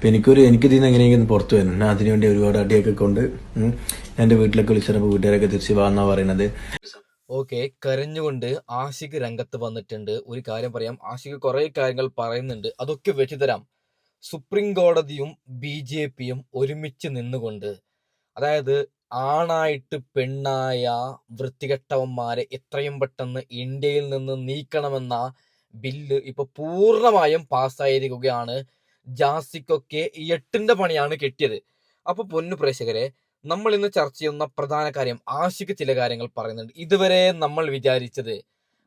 എനിക്ക് ഇതിൽ നിന്ന് എങ്ങനെയെങ്കിലും പുറത്തു വരണം. ഞാൻ അതിനുവേണ്ടി ഒരുപാട് അടിയൊക്കെ കൊണ്ട് എൻ്റെ വീട്ടിലൊക്കെ വിളിച്ചപ്പോൾ വീട്ടുകാരൊക്കെ തിരിച്ച് വാന്നാ പറയുന്നത്. ഓക്കെ, കരഞ്ഞുകൊണ്ട് ആഷിഖ് രംഗത്ത് വന്നിട്ടുണ്ട്. ഒരു കാര്യം പറയാം, ആഷിഖ് കുറെ കാര്യങ്ങൾ പറയുന്നുണ്ട്, അതൊക്കെ വെച്ചു തരാം. സുപ്രീം കോടതിയും BJPയും ഒരുമിച്ച് നിന്നുകൊണ്ട്, അതായത് ആണായിട്ട് പെണ്ണായ വൃത്തികെട്ടവന്മാരെ എത്രയും പെട്ടെന്ന് ഇന്ത്യയിൽ നിന്ന് നീക്കണമെന്ന ബില്ല് ഇപ്പൊ പൂർണ്ണമായും പാസ്സായിരിക്കുകയാണ്. ജാസിക്കൊക്കെ 8ന്റെ പണിയാണ് കിട്ടിയത്. അപ്പൊ പൊന്നു പ്രേക്ഷകരെ, നമ്മൾ ഇന്ന് ചർച്ച ചെയ്യുന്ന പ്രധാന കാര്യം, ആഷിക്ക് ചില കാര്യങ്ങൾ പറയുന്നുണ്ട്. ഇതുവരെ നമ്മൾ വിചാരിച്ചത്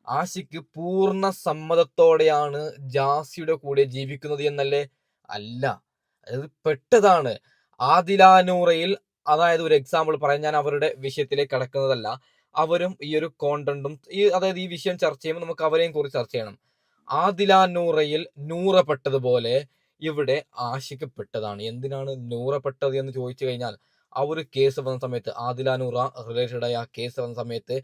ആഷിക്ക് പൂർണ്ണ സമ്മതത്തോടെയാണ് ജാസിയുടെ കൂടെ ജീവിക്കുന്നത് എന്നല്ലേ? അല്ല, അത് പെട്ടതാണ്. ആദിലാനൂറയിൽ, അതായത് ഒരു എക്സാമ്പിൾ പറയാൻ, ഞാൻ അവരുടെ വിഷയത്തിലേക്ക് കടക്കുന്നതല്ല, അവരും ഈ ഒരു കോണ്ടന്റും അതായത് ഈ വിഷയം ചർച്ച ചെയ്യുമ്പോൾ നമുക്ക് അവരെയും കുറിച്ച് ചർച്ച ചെയ്യണം. ആദിലാനൂറയിൽ നൂറ പെട്ടതുപോലെ ഇവിടെ ആഷിക്ക് പെട്ടതാണ്. എന്തിനാണ് നൂറ പെട്ടത് എന്ന് ചോദിച്ചു കഴിഞ്ഞാൽ, ആ ഒരു കേസ് വന്ന സമയത്ത്, ആദിലാനൂറ റിലേറ്റഡ് ആയ ആ കേസ് വന്ന സമയത്ത്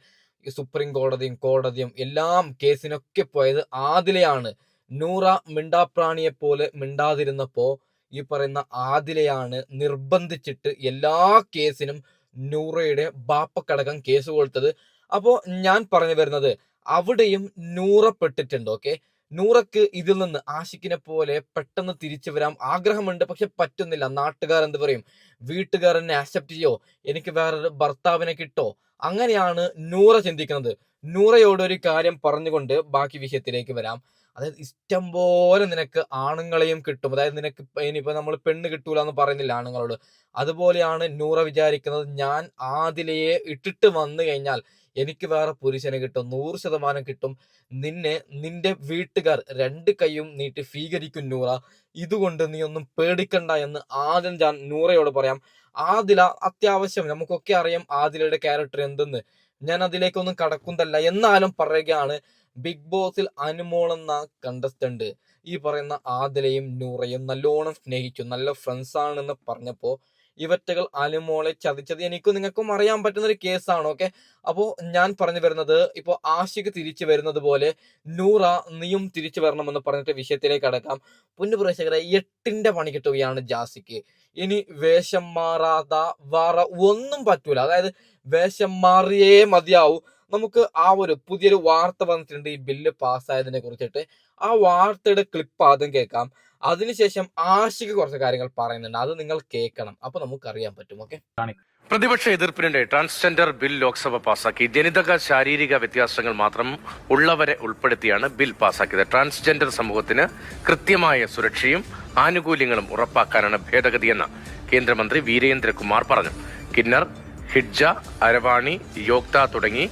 ഈ സുപ്രീം കോടതിയും എല്ലാം കേസിനൊക്കെ പോയത് ആദിലയാണ്. നൂറ മിണ്ടാപ്രാണിയെ പോലെ മിണ്ടാതിരുന്നപ്പോ ഈ പറയുന്ന ആദിലയാണ് നിർബന്ധിച്ചിട്ട് എല്ലാ കേസിനും നൂറയുടെ ബാപ്പക്കടക്കം കേസ് കൊടുത്തത്. അപ്പോ ഞാൻ പറഞ്ഞു വരുന്നത്, അവിടെയും നൂറ പെട്ടിട്ടുണ്ട്. ഓക്കെ, നൂറക്ക് ഇതിൽ നിന്ന് ആഷിക്കിനെ പോലെ പെട്ടെന്ന് തിരിച്ചു വരാൻ ആഗ്രഹമുണ്ട്, പക്ഷെ പറ്റുന്നില്ല. നാട്ടുകാർ എന്ത് പറയും, വീട്ടുകാർ എന്നെ ആക്സെപ്റ്റ് ചെയ്യോ, എനിക്ക് വേറൊരു ഭർത്താവിനെ കിട്ടോ, അങ്ങനെയാണ് നൂറ ചിന്തിക്കുന്നത്. നൂറയോട് ഒരു കാര്യം പറഞ്ഞുകൊണ്ട് ബാക്കി വിഷയത്തിലേക്ക് വരാം. അതായത് ഇഷ്ടം പോലെ നിനക്ക് ആണുങ്ങളെയും കിട്ടും. അതായത് നിനക്ക് ഇനിയിപ്പോ നമ്മൾ പെണ്ണ് കിട്ടൂല എന്ന് പറയുന്നില്ല ആണുങ്ങളോട്, അതുപോലെയാണ് നൂറ വിചാരിക്കുന്നത്. ഞാൻ ആദിലയെ ഇട്ടിട്ട് വന്നു കഴിഞ്ഞാൽ എനിക്ക് വേറെ പുരുഷനെ കിട്ടും, 100% കിട്ടും. നിന്റെ വീട്ടുകാർ 2 കൈയും നീട്ടി സ്വീകരിക്കും നൂറ. ഇതുകൊണ്ട് നീ ഒന്നും പേടിക്കണ്ട എന്ന് ആദ്യം ഞാൻ നൂറയോട് പറയാം. ആദില അത്യാവശ്യം നമുക്കൊക്കെ അറിയാം ആദിലയുടെ ക്യാരക്ടർ എന്തെന്ന്, ഞാൻ അതിലേക്കൊന്നും കടക്കുന്നതല്ല. എന്നാലും പറയുകയാണ്, ബിഗ് ബോസിൽ അനുമോൾ എന്ന കണ്ടസ്റ്റന്റ് ഈ പറയുന്ന ആദിലയും നൂറയും നല്ലോണം സ്നേഹിച്ചു, നല്ല ഫ്രണ്ട്സ് ആണെന്ന് പറഞ്ഞപ്പോ ഇവറ്റകൾ അനുമോളെ ചതിച്ചത് എനിക്കും നിങ്ങൾക്കും അറിയാൻ പറ്റുന്ന ഒരു കേസാണ്. ഓക്കെ, അപ്പോ ഞാൻ പറഞ്ഞു വരുന്നത്, ഇപ്പോ ആഷിക്ക് തിരിച്ചു വരുന്നത് പോലെ നൂറ നീയും തിരിച്ചു വരണമെന്ന് പറഞ്ഞിട്ട് വിഷയത്തിലേക്ക് അടക്കാം. പൊന്നു പ്രേക്ഷകരെ, 8ന്റെ പണി കിട്ടുകയാണ് ജാസിക്ക്. ഇനി വേഷം മാറാതെ വേറെ ഒന്നും പറ്റൂല. അതായത് വേഷം മാറിയേ മതിയാവൂ. നമുക്ക് ആ ഒരു പുതിയൊരു വാർത്ത വന്നിട്ടുണ്ട് ഈ ബില്ല് പാസ്സായതിനെ കുറിച്ചിട്ട്. ആ വാർത്തയുടെ ക്ലിപ്പ് ആദ്യം കേൾക്കാം, അതിനുശേഷം ആഷിക്ക് കുറച്ച് കാര്യങ്ങൾ പറയുന്നുണ്ട്, അത് നിങ്ങൾ കേൾക്കണം, അപ്പൊ നമുക്ക് അറിയാൻ പറ്റും. ഓക്കെ, പ്രതിപക്ഷ എതിർപ്പിനിടെ ട്രാൻസ്ജെൻഡർ ബിൽ ലോക്സഭ പാസാക്കി. ജനിതക ശാരീരിക വ്യത്യാസങ്ങൾ മാത്രം ഉള്ളവരെ ഉൾപ്പെടുത്തിയാണ് ബിൽ പാസാക്കിയത്. ട്രാൻസ്ജെൻഡർ സമൂഹത്തിന് കൃത്യമായ സുരക്ഷയും ആനുകൂല്യങ്ങളും ഉറപ്പാക്കാനാണ് ഭേദഗതിയെന്ന് കേന്ദ്രമന്ത്രി വീരേന്ദ്രകുമാർ പറഞ്ഞു. കിന്നർ, ഹിഡ്ജ, അരവാണി, യോഗ്ത തുടങ്ങി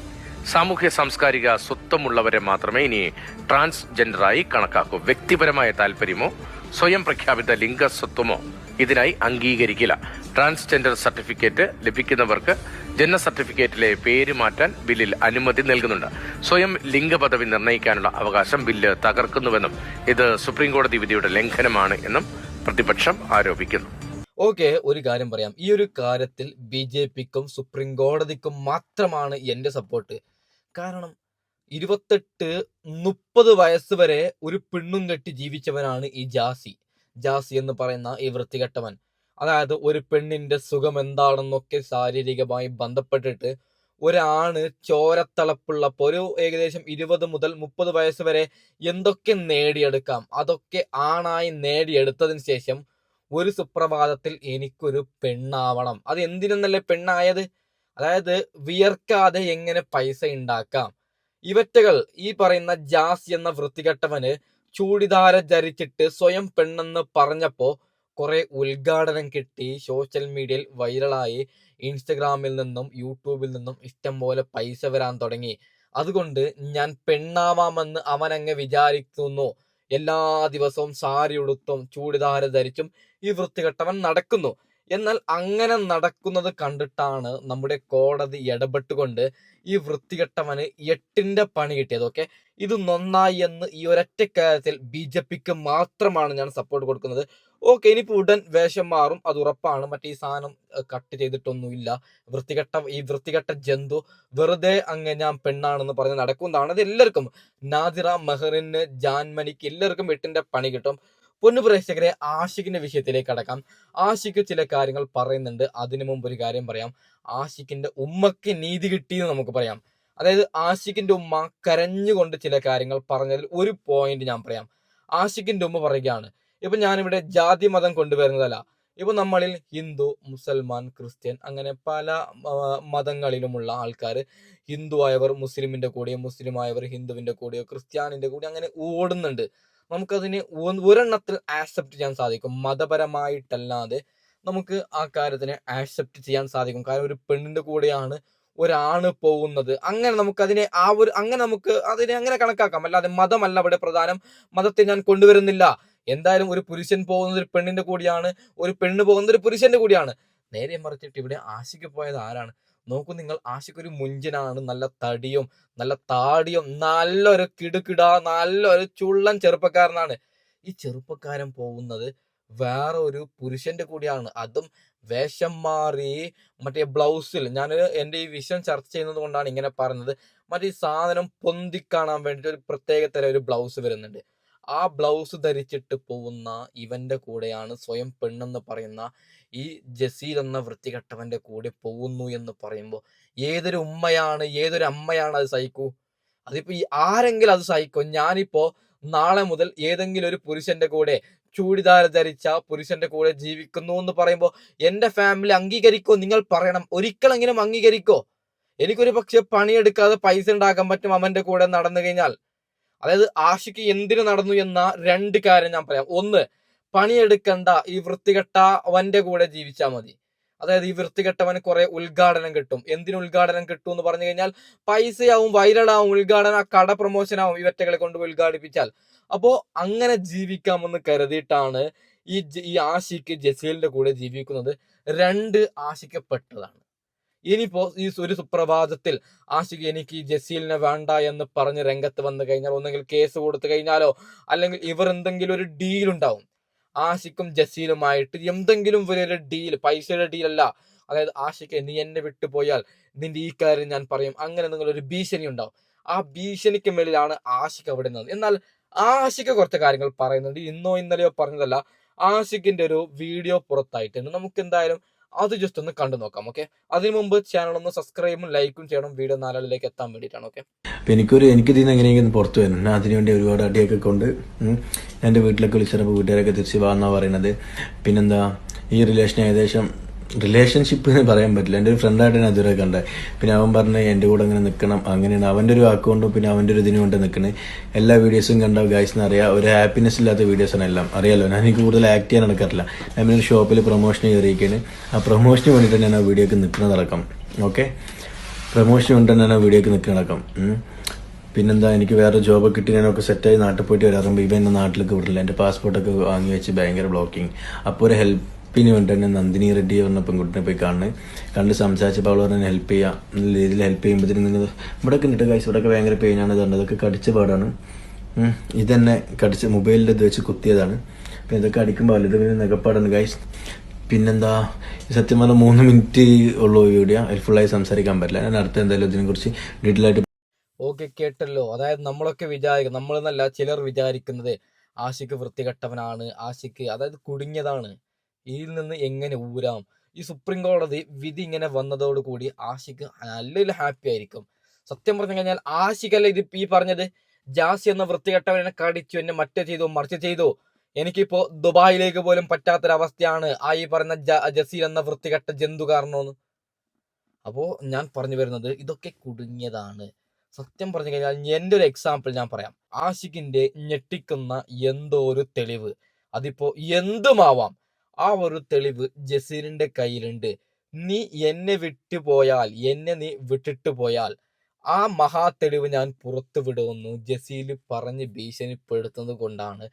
സാമൂഹ്യ സാംസ്കാരിക സ്വത്വമുള്ളവരെ മാത്രമേ ഇനി ട്രാൻസ്ജെൻഡറായി കണക്കാക്കൂ. വ്യക്തിപരമായ താല്പര്യമോ സ്വയം പ്രഖ്യാപിത ലിംഗസ്വത്വമോ ഇതിനായി അംഗീകരിക്കില്ല. ട്രാൻസ്ജെൻഡർ സർട്ടിഫിക്കറ്റ് ലഭിക്കുന്നവർക്ക് ജനന സർട്ടിഫിക്കറ്റിലെ പേര് മാറ്റാൻ ബില്ലിൽ അനുമതി നൽകുന്നുണ്ട്. സ്വയം ലിംഗപദവി നിർണ്ണയിക്കാനുള്ള അവകാശം ബില്ല് തകർക്കുന്നുവെന്നും ഇത് സുപ്രീം കോടതി വിധിയുടെ ലംഘനമാണ് എന്നും പ്രതിപക്ഷം ആരോപിക്കുന്നു. ഓക്കെ, ഒരു കാര്യം പറയാം, ഈ ഒരു കാര്യത്തിൽ BJPക്കും സുപ്രീം കോടതിക്കും മാത്രമാണ് എന്റെ സപ്പോർട്ട്. കാരണം 28-30 വയസ്സ് വരെ ഒരു പെണ്ണും കെട്ടി ജീവിച്ചവനാണ് ഈ ജാസി എന്ന് പറയുന്ന ഈ വൃത്തികെട്ടവൻ. അതായത് ഒരു പെണ്ണിന്റെ സുഖം എന്താണെന്നൊക്കെ ശാരീരികമായി ബന്ധപ്പെട്ടിട്ട് ഒരാണ് ചോരത്തളപ്പുള്ളപ്പോൾ ഒരു ഏകദേശം 20 മുതൽ 30 വയസ്സ് വരെ എന്തൊക്കെ നേടിയെടുക്കാം, അതൊക്കെ ആണായി നേടിയെടുത്തതിന് ശേഷം ഒരു സുപ്രഭാതത്തിൽ എനിക്കൊരു പെണ്ണാവണം. അത് എന്തിനെന്നല്ലേ പെണ്ണായത്? അതായത് വിയർക്കാതെ എങ്ങനെ പൈസ ഉണ്ടാക്കാം. ഇവറ്റകൾ, ഈ പറയുന്ന ജാസി എന്ന വൃത്തികെട്ടവന് ചൂടിദാര ധരിച്ചിട്ട് സ്വയം പെണ്ണെന്ന് പറഞ്ഞപ്പോ കുറെ ഉദ്ഘാടനം കിട്ടി, സോഷ്യൽ മീഡിയയിൽ വൈറലായി, ഇൻസ്റ്റഗ്രാമിൽ നിന്നും യൂട്യൂബിൽ നിന്നും ഇഷ്ടം പോലെ പൈസ വരാൻ തുടങ്ങി. അതുകൊണ്ട് ഞാൻ പെണ്ണാവാമെന്ന് അവനങ്ങ് വിചാരിക്കുന്നു. എല്ലാ ദിവസവും സാരി ഉടുത്തും ചൂടിദാര ധരിച്ചും ഈ വൃത്തികെട്ടവൻ നടക്കുന്നു. എന്നാൽ അങ്ങനെ നടക്കുന്നത് കണ്ടിട്ടാണ് നമ്മുടെ കോടതി ഇടപെട്ടുകൊണ്ട് ഈ വൃത്തികെട്ടവന് 8ന്റെ പണി കിട്ടിയത്. ഓക്കെ, ഇത് നന്നായി എന്ന് ഈ ഒരൊറ്റ കാര്യത്തിൽ BJPക്ക് മാത്രമാണ് ഞാൻ സപ്പോർട്ട് കൊടുക്കുന്നത്. ഓക്കെ, ഇനിയിപ്പോ ഉടൻ വേഷം മാറും, അത് ഉറപ്പാണ്. മറ്റേ ഈ സാധനം കട്ട് ചെയ്തിട്ടൊന്നുമില്ല. ഈ വൃത്തികെട്ട ജന്തു വെറുതെ അങ്ങ് ഞാൻ പെണ്ണാണെന്ന് പറഞ്ഞ് നടക്കുന്നതാണ്. അത് എല്ലാവർക്കും, നാദിറ, മെഹറിന്, ജാൻമണിക്ക് എല്ലാവർക്കും 8ന്റെ പണി കിട്ടും. പൊന്നു പ്രേക്ഷകരെ, ആഷിഖിന്റെ വിഷയത്തിലേക്ക് കടക്കാം. ആഷിഖ് ചില കാര്യങ്ങൾ പറയുന്നുണ്ട്. അതിനു മുമ്പ് ഒരു കാര്യം പറയാം. ആഷിഖിന്റെ ഉമ്മക്ക് നീതി കിട്ടിയെന്ന് നമുക്ക് പറയാം. അതായത് ആഷിഖിന്റെ ഉമ്മ കരഞ്ഞുകൊണ്ട് ചില കാര്യങ്ങൾ പറഞ്ഞതിൽ ഒരു പോയിന്റ് ഞാൻ പറയാം. ആഷിഖിന്റെ ഉമ്മ പറയുകയാണ്, ഇപ്പൊ ഞാനിവിടെ ജാതി മതം കൊണ്ടുവരുന്നതല്ല. ഇപ്പൊ നമ്മളിൽ ഹിന്ദു, മുസൽമാൻ, ക്രിസ്ത്യൻ അങ്ങനെ പല മതങ്ങളിലുമുള്ള ആൾക്കാർ, ഹിന്ദു ആയവർ മുസ്ലിമിന്റെ കൂടെയോ, മുസ്ലിം ആയവർ ഹിന്ദുവിന്റെ കൂടെയോ, ക്രിസ്ത്യാനിന്റെ കൂടെ അങ്ങനെ ഓടുന്നുണ്ട്. നമുക്കതിനെ ഒരെണ്ണത്തിൽ ആക്സെപ്റ്റ് ചെയ്യാൻ സാധിക്കും. മതപരമായിട്ടല്ലാതെ നമുക്ക് ആ കാര്യത്തിനെ ആക്സെപ്റ്റ് ചെയ്യാൻ സാധിക്കും. കാരണം ഒരു പെണ്ണിന്റെ കൂടെയാണ് ഒരാണ് പോകുന്നത്. അങ്ങനെ നമുക്കതിനെ അങ്ങനെ നമുക്ക് അതിനെ അങ്ങനെ കണക്കാക്കാം. അല്ലാതെ മതമല്ല ഇവിടെ പ്രധാനം. മതത്തെ ഞാൻ കൊണ്ടുവരുന്നില്ല. എന്തായാലും ഒരു പുരുഷൻ പോകുന്നത് ഒരു പെണ്ണിന്റെ കൂടിയാണ്, ഒരു പെണ്ണ് പോകുന്നത് ഒരു പുരുഷന്റെ കൂടിയാണ്. നേരെ മറിച്ചിട്ട് ഇവിടെ ആഷിക്ക് പോയത് ആരാണ്? നോക്കൂ നിങ്ങൾ, ആഷിക്ക് ഒരു മുഞ്ചനാണ്. നല്ല തടിയും നല്ല താടിയും നല്ലൊരു കിടുകിട നല്ലൊരു ചുള്ളൻ ചെറുപ്പക്കാരനാണ്. ഈ ചെറുപ്പക്കാരൻ പോകുന്നത് വേറെ ഒരു പുരുഷന്റെ കൂടിയാണ്. അതും വേഷം മാറി മറ്റേ ബ്ലൗസിൽ, ഞാൻ എൻ്റെ ഈ വിഷയം ചർച്ച ചെയ്യുന്നത് കൊണ്ടാണ് ഇങ്ങനെ പറഞ്ഞത്. മറ്റേ ഈ സാധനം പൊന്തിക്കാണാൻ വേണ്ടിയിട്ട് ഒരു പ്രത്യേക തരം ഒരു ബ്ലൗസ് വരുന്നുണ്ട്. ആ ബ്ലൗസ് ധരിച്ചിട്ട് പോകുന്ന ഇവന്റെ കൂടെയാണ് സ്വയം പെണ്ണെന്ന് പറയുന്ന ഈ ജസീൽ എന്ന വൃത്തികെട്ടവന്റെ കൂടെ പോകുന്നു എന്ന് പറയുമ്പോൾ ഏതൊരു ഉമ്മയാണ്, ഏതൊരു അമ്മയാണ് അത് സഹിക്കൂ? അതിപ്പോ ഈ ആരെങ്കിലും അത് സഹിക്കും? ഞാനിപ്പോ നാളെ മുതൽ ഏതെങ്കിലും ഒരു പുരുഷന്റെ കൂടെ ചൂടിദാർ ധരിച്ച പുരുഷന്റെ കൂടെ ജീവിക്കുന്നു എന്ന് പറയുമ്പോൾ എന്റെ ഫാമിലി അംഗീകരിക്കോ? നിങ്ങൾ പറയണം. ഒരിക്കലെങ്കിലും അംഗീകരിക്കോ? എനിക്കൊരു പക്ഷെ പണിയെടുക്കാതെ പൈസ ഉണ്ടാക്കാൻ പറ്റും അവന്റെ കൂടെ നടന്നു കഴിഞ്ഞാൽ. അതായത് ആഷിക്ക് എന്തിനു നടന്നു എന്ന രണ്ട് കാര്യം ഞാൻ പറയാം. ഒന്ന്, പണിയെടുക്കണ്ട, ഈ വൃത്തികെട്ടവന്റെ കൂടെ ജീവിച്ചാൽ മതി. അതായത് ഈ വൃത്തികെട്ടവന് കുറെ ഉദ്ഘാടനം കിട്ടും. എന്തിനു ഉദ്ഘാടനം കിട്ടും എന്ന് പറഞ്ഞു കഴിഞ്ഞാൽ പൈസയാവും, വൈറലാവും, ഉദ്ഘാടനം, കട പ്രൊമോഷൻ ആവും ഇവറ്റകളെ കൊണ്ട് ഉദ്ഘാടിപ്പിച്ചാൽ. അപ്പോ അങ്ങനെ ജീവിക്കാമെന്ന് കരുതിയിട്ടാണ് ഈ ആഷിക്ക് ജസീലിന്റെ കൂടെ ജീവിക്കുന്നത്. രണ്ട് ആശിക്കപ്പെട്ടതാണ്. ഇനിയിപ്പോ ഈ ഒരു സുപ്രഭാതത്തിൽ ആഷിഖ് എനിക്ക് ഈ ജസീലിനെ വേണ്ട എന്ന് പറഞ്ഞ് രംഗത്ത് വന്നു കഴിഞ്ഞാൽ ഒന്നെങ്കിൽ കേസ് കൊടുത്തു കഴിഞ്ഞാലോ അല്ലെങ്കിൽ ഇവർ എന്തെങ്കിലും ഒരു ഡീൽ ഉണ്ടാവും. ആഷിഖും ജസീലുമായിട്ട് എന്തെങ്കിലും ഒരു ഡീൽ, പൈസയുടെ ഡീലല്ല. അതായത് ആഷിഖ് നീ എന്നെ വിട്ടുപോയാൽ നിന്റെ ഈ കാര്യം ഞാൻ പറയും, അങ്ങനെ എന്തെങ്കിലും ഒരു ഭീഷണി ഉണ്ടാവും. ആ ഭീഷണിക്ക് മേളിലാണ് ആഷിഖ് അവിടെ നിന്നത്. എന്നാൽ ആഷിഖ് കുറച്ച് കാര്യങ്ങൾ പറയുന്നുണ്ട്. ഇന്നോ ഇന്നലെയോ പറഞ്ഞതല്ല. ആഷിഖിന്റെ ഒരു വീഡിയോ പുറത്തായിട്ടുണ്ട്. നമുക്ക് എന്തായാലും അത് ജസ്റ്റ് ഒന്ന് കണ്ടു നോക്കാം. ഓക്കെ, അതിനു മുമ്പ് ചാനൽ ഒന്ന് സബ്സ്ക്രൈബും ലൈക്കും ചെയ്യണം. വീഡിയോ നാലാളിലേക്ക് എത്താൻ വേണ്ടിയിട്ടാണ്. ഓക്കെ, അപ്പം എനിക്ക് ഇതിൽ നിന്ന് എങ്ങനെയെങ്കിലും പുറത്തു വരണം. ഞാൻ അതിനുവേണ്ടി ഒരുപാട് അടിയൊക്കെ കൊണ്ട് എൻ്റെ വീട്ടിലൊക്കെ വിളിച്ചപ്പോൾ വീട്ടുകാരൊക്കെ തിരിച്ച് വാന്നാ പറയണത്. പിന്നെന്താ, ഈ റിലേഷൻഷിപ്പ് എന്ന് പറയാൻ പറ്റില്ല. എൻ്റെ ഒരു ഫ്രണ്ടായിട്ട് ഞാൻ അതുവരെ കണ്ടത്. പിന്നെ അവൻ പറഞ്ഞ് എൻ്റെ കൂടെ അങ്ങനെ നിൽക്കണം, അങ്ങനെയാണ് അവൻ്റെ ഒരു അക്കൗണ്ടും പിന്നെ അവൻ്റെ ഒരു ഇതിനു കൊണ്ട് നിൽക്കുന്നത്. എല്ലാ വീഡിയോസും കണ്ട ഗൈസിന് അറിയാം, ഒരു ഹാപ്പിനെസ് ഇല്ലാത്ത വീഡിയോസാണ് എല്ലാം. അറിയാലോ, ഞാൻ എനിക്ക് കൂടുതൽ ആക്ട് ചെയ്യാൻ നടക്കാറില്ല. ഞാൻ ഒരു ഷോപ്പിൽ പ്രൊമോഷൻ കയറിയിരിക്കുകയാണ്. ആ പ്രൊമോഷന് വേണ്ടിയിട്ട് ഞാൻ ആ വീഡിയോക്ക് നിൽക്കുന്നതടക്കം. ഓക്കെ, പ്രൊമോഷൻ കൊണ്ട് തന്നെ ആ വീഡിയോക്ക് നിൽക്കുന്നതടക്കം. പിന്നെന്താ, എനിക്ക് വേറെ ജോബൊക്കെ കിട്ടി ഞാനൊക്കെ സെറ്റായി നാട്ടിൽ പോയിട്ട് വരാറുമ്പോൾ ഇവ എൻ്റെ നാട്ടിലേക്ക് വിടില്ല. എൻ്റെ പാസ്പോർട്ടൊക്കെ വാങ്ങി വെച്ച് ഭയങ്കര ബ്ലോക്കിങ്. അപ്പോൾ ഒരു ഹെൽപ്പിന് വേണ്ടി തന്നെ നന്ദിനി റെഡ്ഡി പറഞ്ഞ പെൺകുട്ടിനെ പോയി കണ്ട് സംസാരിച്ചപ്പോൾ അവൾ പറഞ്ഞാൽ ഹെൽപ്പ് ചെയ്യാം, നല്ല രീതിയിൽ ഹെൽപ്പ് ചെയ്യുമ്പോഴത്തേനും നിങ്ങൾ ഇവിടെയൊക്കെ ഉണ്ട് ഗൈസ്, ഇവിടെയൊക്കെ ഭയങ്കര പെയിനാണ്. ഇതുണ്ട്, ഇതൊക്കെ കടിച്ച പാടാണ്. ഇതെന്നെ കടിച്ച് മൊബൈലിൽ ഇത് വെച്ച് കുത്തിയതാണ്. പിന്നെ ഇതൊക്കെ അടിക്കുമ്പോൾ ഇത് പിന്നെ നെഗപ്പാടാണ് ഗൈസ്. പിന്നെന്താ, സത്യം പറഞ്ഞാൽ 3 മിനിറ്റ് ഉള്ളൂ വീഡിയോ, ഫുള്ളായി സംസാരിക്കാൻ പറ്റില്ല. ഞാൻ അടുത്ത എന്തായാലും ഇതിനെക്കുറിച്ച് ഡീറ്റെയിൽ ആയിട്ട്. ഓക്കെ, കേട്ടല്ലോ. അതായത് നമ്മളൊക്കെ വിചാരിക്കും, നമ്മളെന്നല്ല ചിലർ വിചാരിക്കുന്നത് ആഷിക്ക് വൃത്തികെട്ടവനാണ്, ആഷിക്ക് അതായത് കുടുങ്ങിയതാണ്, ഇതിൽ നിന്ന് എങ്ങനെ ഊരാം. ഈ സുപ്രീം കോടതി വിധി ഇങ്ങനെ വന്നതോടുകൂടി ആഷിക്ക് നല്ലൊരു ഹാപ്പി ആയിരിക്കും. സത്യം പറഞ്ഞു കഴിഞ്ഞാൽ ആഷിക്കല്ല ഇത് ഈ പറഞ്ഞത്, ജാസി എന്ന വൃത്തികെട്ടവൻ എന്നെ കടിച്ചു, എന്നെ മറ്റേ ചെയ്തു മറിച്ച് ചെയ്തു, എനിക്കിപ്പോ ദുബായിലേക്ക് പോലും പറ്റാത്തൊരവസ്ഥയാണ് ആ ഈ പറഞ്ഞ ജസീൽ എന്ന വൃത്തികെട്ട ജന്തു കാരണമെന്ന്. അപ്പോ ഞാൻ പറഞ്ഞു വരുന്നത് ഇതൊക്കെ കുടുങ്ങിയതാണ്. സത്യം പറഞ്ഞു കഴിഞ്ഞാൽ എൻ്റെ ഒരു എക്സാമ്പിൾ ഞാൻ പറയാം. ആഷിഖിന്റെ ഞെട്ടിക്കുന്ന എന്തോ ഒരു തെളിവ്, അതിപ്പോ എന്തുമാവാം, ആ ഒരു തെളിവ് ജസീലിന്റെ കയ്യിലുണ്ട്. നീ എന്നെ വിട്ടുപോയാൽ, എന്നെ നീ വിട്ടിട്ട് പോയാൽ ആ മഹാ തെളിവ് ഞാൻ പുറത്തു വിടുമെന്നു ജസീൽ പറഞ്ഞ് ഭീഷണിപ്പെടുത്തുന്നത് കൊണ്ടാണ്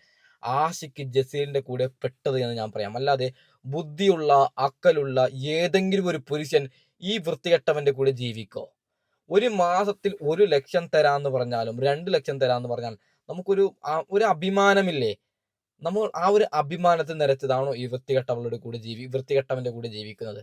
ആഷിഖ് ജസീലിന്റെ കൂടെ പെട്ടത് എന്ന് ഞാൻ പറയാം. അല്ലാതെ ബുദ്ധിയുള്ള അക്കലുള്ള ഏതെങ്കിലും ഒരു പുരുഷൻ ഈ വൃത്തികെട്ടവന്റെ കൂടെ ജീവിക്കോ? ഒരു മാസത്തിൽ 1 ലക്ഷം തരാന്ന് പറഞ്ഞാലും 2 ലക്ഷം തരാന്ന് പറഞ്ഞാൽ നമുക്കൊരു ഒരു അഭിമാനമില്ലേ? നമ്മൾ ആ ഒരു അഭിമാനത്തിൽ നിരച്ചതാണോ ഈ വൃത്തികെട്ടവന്റെ കൂടെ ജീവിക്കുന്നത്?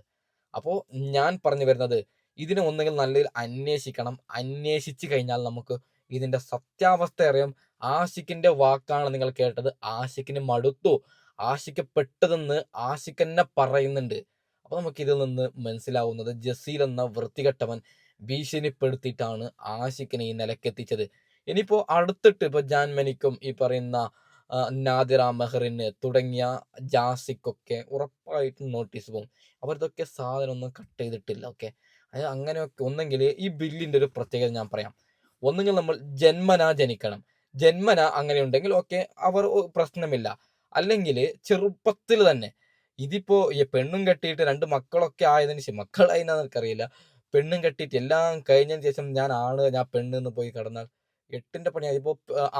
അപ്പോൾ ഞാൻ പറഞ്ഞു വരുന്നത്, ഇതിനെ ഒന്നെങ്കിൽ നല്ല അന്വേഷിക്കണം. അന്വേഷിച്ചു കഴിഞ്ഞാൽ നമുക്ക് ഇതിന്റെ സത്യാവസ്ഥ അറിയാം. ആഷിക്കിന്റെ വാക്കാണ് നിങ്ങൾ കേട്ടത്. ആഷിക്കിന് മടുത്തു, ആഷിക്ക് പെട്ടതെന്ന് ആഷിക്ക് തന്നെ പറയുന്നുണ്ട്. അപ്പൊ നമുക്ക് ഇതിൽ നിന്ന് മനസ്സിലാവുന്നത് ജസീൽ എന്ന വൃത്തികെട്ടവൻ ഭീഷണിപ്പെടുത്തിയിട്ടാണ് ആഷിക്കിനെ ഈ നിലക്കെത്തിച്ചത്. ഇനിയിപ്പോ അടുത്തിട്ട് ഇപ്പൊ ജാൻമനിക്കും ഈ പറയുന്ന നാദിറ മെഹറിന് തുടങ്ങിയ ജാസിക്കൊക്കെ ഉറപ്പായിട്ടും നോട്ടീസ് പോകും. അവരിതൊക്കെ സാധനം ഒന്നും കട്ട് ചെയ്തിട്ടില്ല. ഓക്കെ, അത് അങ്ങനെയൊക്കെ ഒന്നെങ്കിൽ ഈ ബില്ലിന്റെ ഒരു പ്രത്യേകത ഞാൻ പറയാം. ഒന്നുകിൽ നമ്മൾ ജന്മനാ ജനിക്കണം, ജന്മന അങ്ങനെ ഉണ്ടെങ്കിൽ ഓക്കെ, അവർ പ്രശ്നമില്ല. അല്ലെങ്കിൽ ചെറുപ്പത്തിൽ തന്നെ ഇതിപ്പോ ഈ പെണ്ണും കെട്ടിയിട്ട് 2 മക്കളൊക്കെ ആയതിനു ശേഷം, മക്കളായിന്ന് എനിക്കറിയില്ല, പെണ്ണും കെട്ടിയിട്ട് എല്ലാം കഴിഞ്ഞതിന് ശേഷം ഞാൻ ആണ് ഞാൻ പെണ്ണ് എന്ന് പോയി കിടന്നാൽ 8ന്റെ പണിയായി. ഇപ്പോൾ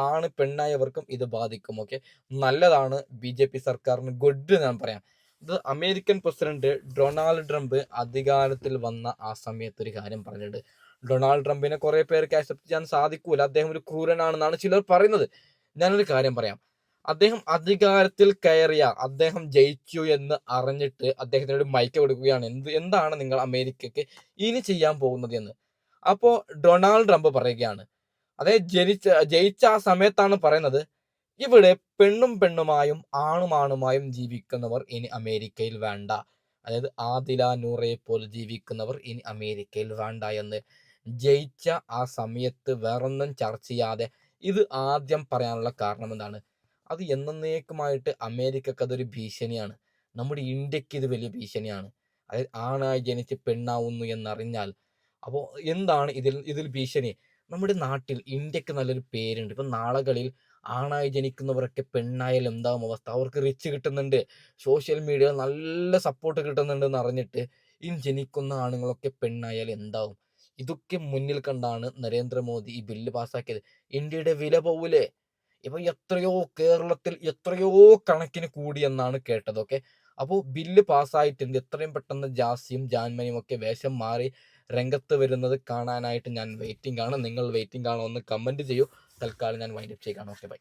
ആണ് പെണ്ണായവർക്കും ഇത് ബാധിക്കും. ഓക്കെ, നല്ലതാണ് BJP സർക്കാരിന്, ഗുഡ് ഞാൻ പറയാം. ഇത് അമേരിക്കൻ പ്രസിഡന്റ് ഡൊണാൾഡ് ട്രംപ് അധികാരത്തിൽ വന്ന ആ സമയത്ത് ഒരു കാര്യം പറഞ്ഞിട്ടുണ്ട്. ഡൊണാൾഡ് ട്രംപിനെ കുറെ പേർക്ക് അക്സെപ്റ്റ് ചെയ്യാൻ സാധിക്കൂല, അദ്ദേഹം ഒരു ക്രൂരനാണെന്നാണ് ചിലർ പറയുന്നത്. ഞാനൊരു കാര്യം പറയാം, അദ്ദേഹം അധികാരത്തിൽ കയറിയ, അദ്ദേഹം ജയിച്ചു എന്ന് അറിഞ്ഞിട്ട് അദ്ദേഹത്തിനോട് മൈക്ക് കൊടുക്കുകയാണ്, എന്താണ് നിങ്ങൾ അമേരിക്കക്ക് ഇനി ചെയ്യാൻ പോകുന്നത് എന്ന്. അപ്പോ ഡൊണാൾഡ് ട്രംപ് പറയുകയാണ്, അതായത് ജയിച്ച ആ സമയത്താണ് പറയുന്നത്, ഇവിടെ പെണ്ണും പെണ്ണുമായും ആണുമാണുമായും ജീവിക്കുന്നവർ ഇനി അമേരിക്കയിൽ വേണ്ട. അതായത് ആദില നൂറയെ പോലെ ജീവിക്കുന്നവർ ഇനി അമേരിക്കയിൽ വേണ്ട എന്ന് ജയിച്ച ആ സമയത്ത് വേറൊന്നും ചർച്ച ചെയ്യാതെ ഇത് ആദ്യം പറയാനുള്ള കാരണം എന്താണ്? അത് എന്നേക്കുമായിട്ട് അമേരിക്കക്ക് അതൊരു ഭീഷണിയാണ്. നമ്മുടെ ഇന്ത്യക്ക് ഇത് വലിയ ഭീഷണിയാണ്. അതായത് ആണായി ജനിച്ച് പെണ്ണാവുന്നു എന്നറിഞ്ഞാൽ, അപ്പോൾ എന്താണ് ഇതിൽ ഭീഷണി? നമ്മുടെ നാട്ടിൽ ഇന്ത്യക്ക് നല്ലൊരു പേരുണ്ട്. ഇപ്പം നാളുകളിൽ ആണായി ജനിക്കുന്നവരൊക്കെ പെണ്ണായാൽ എന്താവും അവസ്ഥ? അവർക്ക് റിച്ച് കിട്ടുന്നുണ്ട്, സോഷ്യൽ മീഡിയ നല്ല സപ്പോർട്ട് കിട്ടുന്നുണ്ട് എന്ന് അറിഞ്ഞിട്ട് ഇനി ജനിക്കുന്ന ആണുങ്ങളൊക്കെ പെണ്ണായാൽ എന്താവും? ഇതൊക്കെ മുന്നിൽ കണ്ടാണ് നരേന്ദ്രമോദി ഈ ബില്ല് പാസ്സാക്കിയത്. ഇന്ത്യയുടെ വില പോവൂലേ? ഇപ്പൊ കേരളത്തിൽ എത്രയോ കണക്കിന് കൂടിയെന്നാണ് കേട്ടത്. ഓക്കെ, അപ്പോൾ ബില്ല് പാസ്സായിട്ടുണ്ട്. എത്രയും പെട്ടെന്ന് ജാസിയും ജാൻമനിയും ഒക്കെ വേഷം മാറി രംഗത്ത് വരുന്നത് കാണാനായിട്ട് ഞാൻ വെയിറ്റിംഗ് ആണ്. നിങ്ങൾ വെയിറ്റിംഗ് ആണോ? ഒന്ന് കമന്റ് ചെയ്യൂ. തൽക്കാലം ഞാൻ വൈൻഡപ്പ് ചെയ്യുകയാണ്. Okay, by.